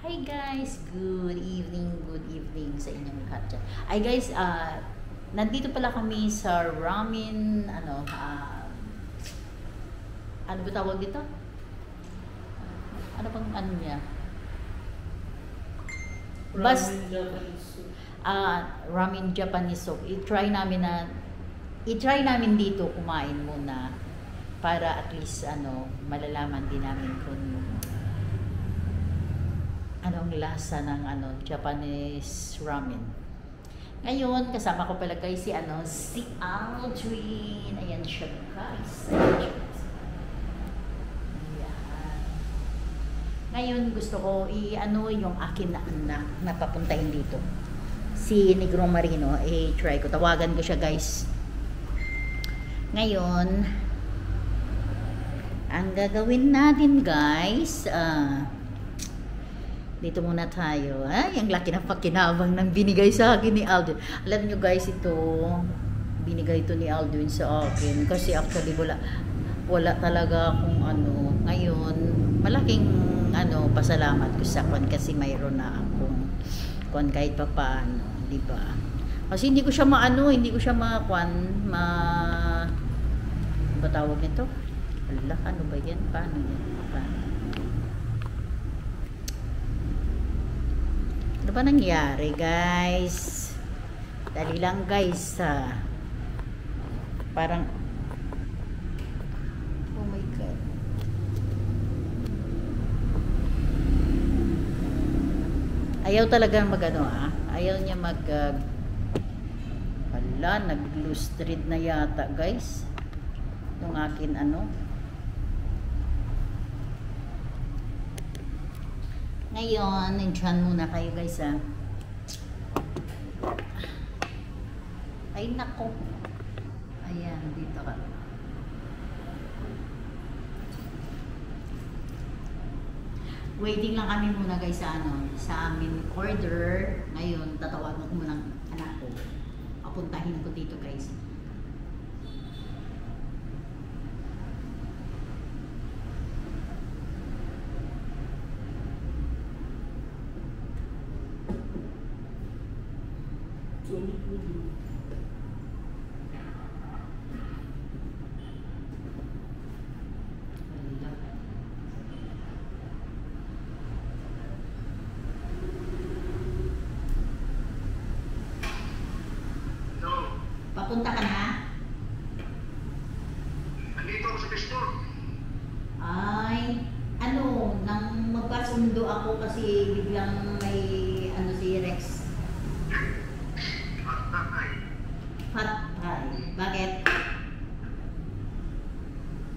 Hi guys, good evening sa inyong lahat dyan. Ay guys, nandito pala kami sa ramen, ano ba tawag dito? Ano bang ano niya? Ramen Japanese soup. I-try namin dito kumain muna para at least malalaman din namin kung anong lasa ng Japanese ramen. Ngayon, kasama ko pala guys si Aldrin. Ayan siya guys. Ayan. Ngayon gusto ko yung akin na anak na papuntahin dito. Si Negro Marino, try ko. Tawagan ko siya guys. Ngayon, ang gagawin natin guys, dito muna tayo. Ay, ang laki ng pakinabang ng binigay sa akin ni Aldwin. Alam nyo guys, ito, binigay ito ni Aldwin sa akin. Kasi actually, wala talaga akong Ngayon, malaking pasalamat ko sa kwan kasi mayroon na akong kwan kahit pa paano. Diba? Kasi hindi ko siya hindi ko siya ba tawag nito? Ala, ano ba yan? Paano yan? Ano ba nangyari guys? Dali lang guys parang oh my god. Ayaw talaga ayaw niya nag-loose thread na yata guys yung akin Ngayon, nandiyan muna kayo guys Ay nako. Ayan, dito ka. Waiting lang kami muna guys sa amin order. Ngayon, tatawagan ko muna ang anak ko. Papuntahin ko dito guys. Papunta ka na? Andito ako sa pistol. Ay, nang magpasundo ako kasi biglang may si Rex. Patay. Bakit?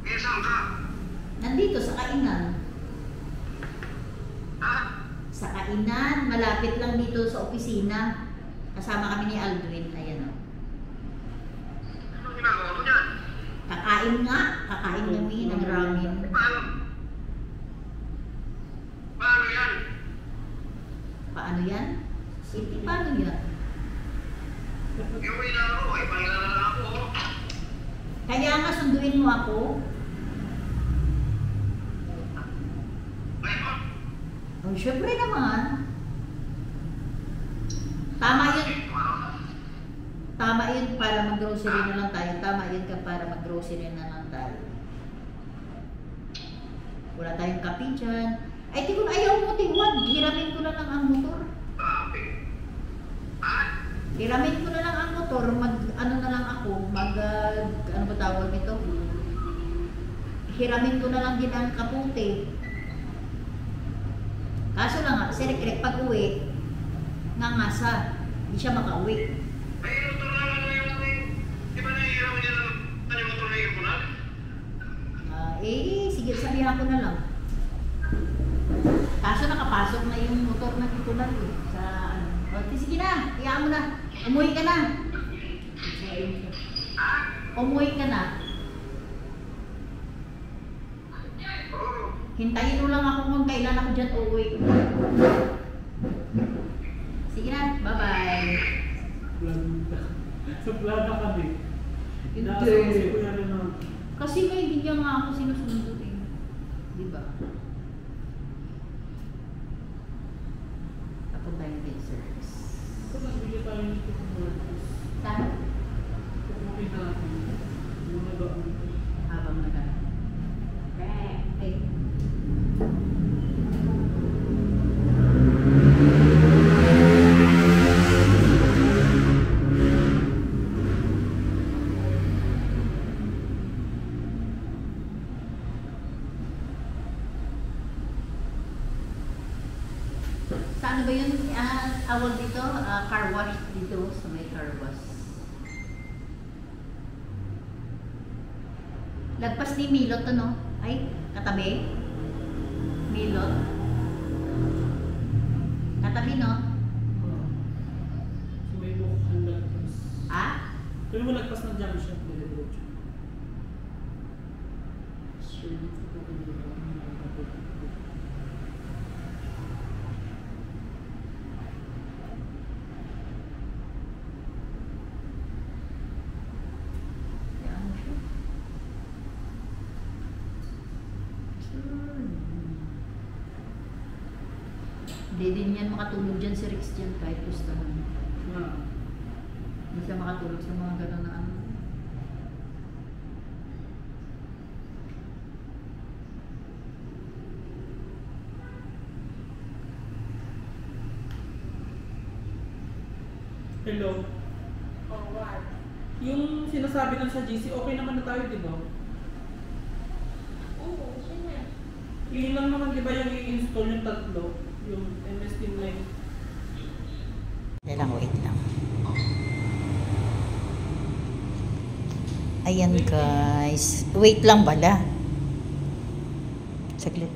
Eh, saan ka? Nandito sa kainan. Ha? Sa kainan, malapit lang dito sa opisina. Kasama kami ni Aldwin. Ayan Anong ginagawa mo dyan? Kakain kami ng ramen. Paano? Paano yan? Paano yan? Siti, paano yan? Iuwi na ako. Pahinga na lang ako. Kaya nga sunduin mo ako. Ngayon? Oh, syempre naman. Tama yun para mag-grocery na lang tayo. Tama yun para mag-grocery na lang tayo. Wala tayong kape dyan. Ay, kung ayaw mo, tingwag. Hiramin ko na lang ang motor. Hiramin ko na lang ang motor. Na lang ako. Ano ba tawag nito? Hiramin ko na lang din ang kapote. Kaso lang si Rick pag uwi, ngangasa. Hindi siya makauwi. Ay, motor na lang yung... Di ba nahihiraman niya lang yung motor na ipunan? Sige, sabihan ko na lang. Kaso nakapasok na yung motor na titular sige na, iyaan mo na. Umuwi ka na. Umuwi ka na. Hintayin mo lang ako kung kailan ako dyan uuwi. Sige na, bye-bye. Sa plata kami. Hindi. Kasi may hindi niya nga ako sinusundo eh. Diba? Sa ano ba yun? Awal dito? Car wash dito sa may car wash. Lagpas ni Milot to, no? Ay, katabi? Milot? Katabi, no? So may buhok ang lagpas. Ah? Kaya mo lagpas ng junction, nilibrocho. Straight ito ko nila. Yan siya. Hindi din yan makatulog dyan si Rex dyan kahit pustahan. Hindi siya makatulog sa mga gano'n na ano. Hello. Oh, what? Yung sinasabi nun sa GC, okay naman na tayo, di ba? Oo, sige. Yun lang naman, di ba yung i-install yung tatlo? Yung MS Team Live. Wait lang. Ayan guys. Wait lang bala. Saglit.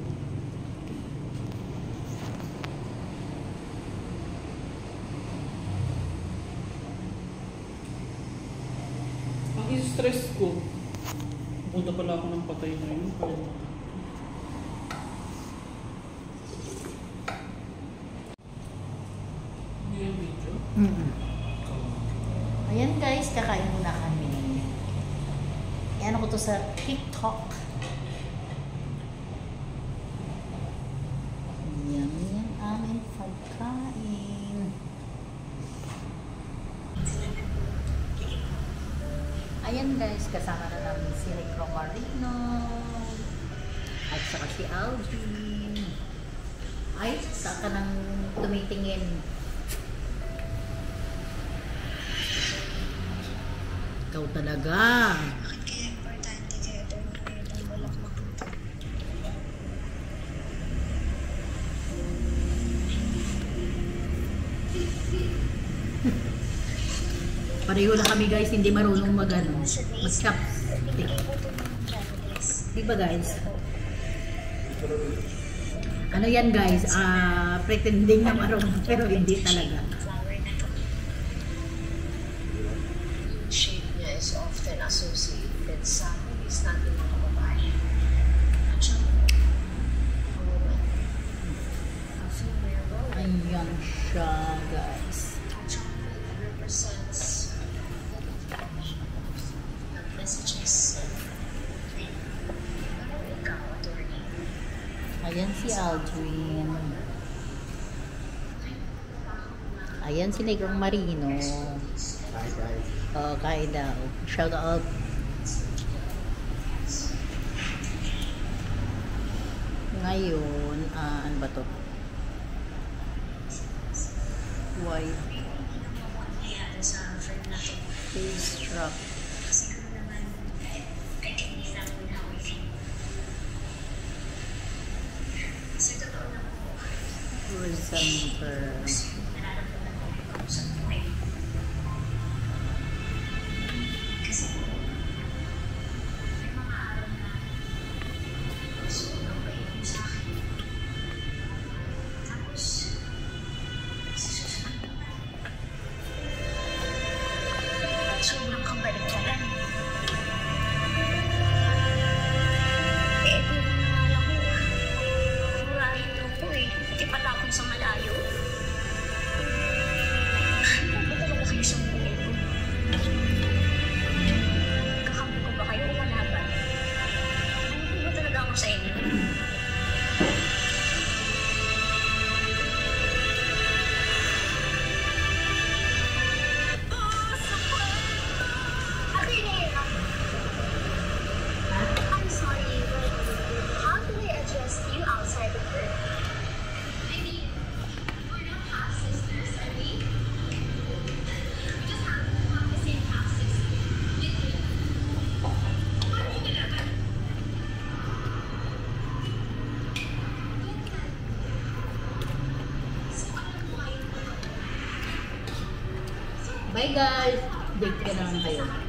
Ang i-stress ko, punta pala ako ng patay na yun. Hindi yung video. Ayan guys, kakain muna kami. Ano ko to sa TikTok. Yan yan aming pagkain. Ayan guys, kasama na namin si Rico Marino at saka si Alvin. Ay, saka nang tumitingin. Ikaw talaga. Bakit kaya importante kaya ito yung bulak makita? Pareho lang kami guys, hindi marunong mag-ano. Mag-chopstick. Mag-chopstick. Di ba guys? Ano yan guys? Pretending na marunong pero hindi talaga. Flower na to. Yung shape niya is often associated sa movies natin mga babae. At siya, a woman. A female role. Ayan siya guys. Chocolate represents the messages. Pero ikaw, attorney. Ayan si Aldrin. Ayan si Negong Marino. Oh, kaya daw. Shout out. Ngayon, ano ba to? White Nangyayari sa friend natin. face wrap. Kasi kung naman, I can be found in how I feel. Kasi totoo na po, Presenter. nararamdaman ko sa buhay. Kasi may mga araw na sobrang bait mo sa akin. Tapos, sa susunod naman, sobrang kabaliktaran. Eh, di mo naman ako. Murahin mo ko eh. Pati patapon sa malayo. Pupunta Bye guys! Date ka naman kayo.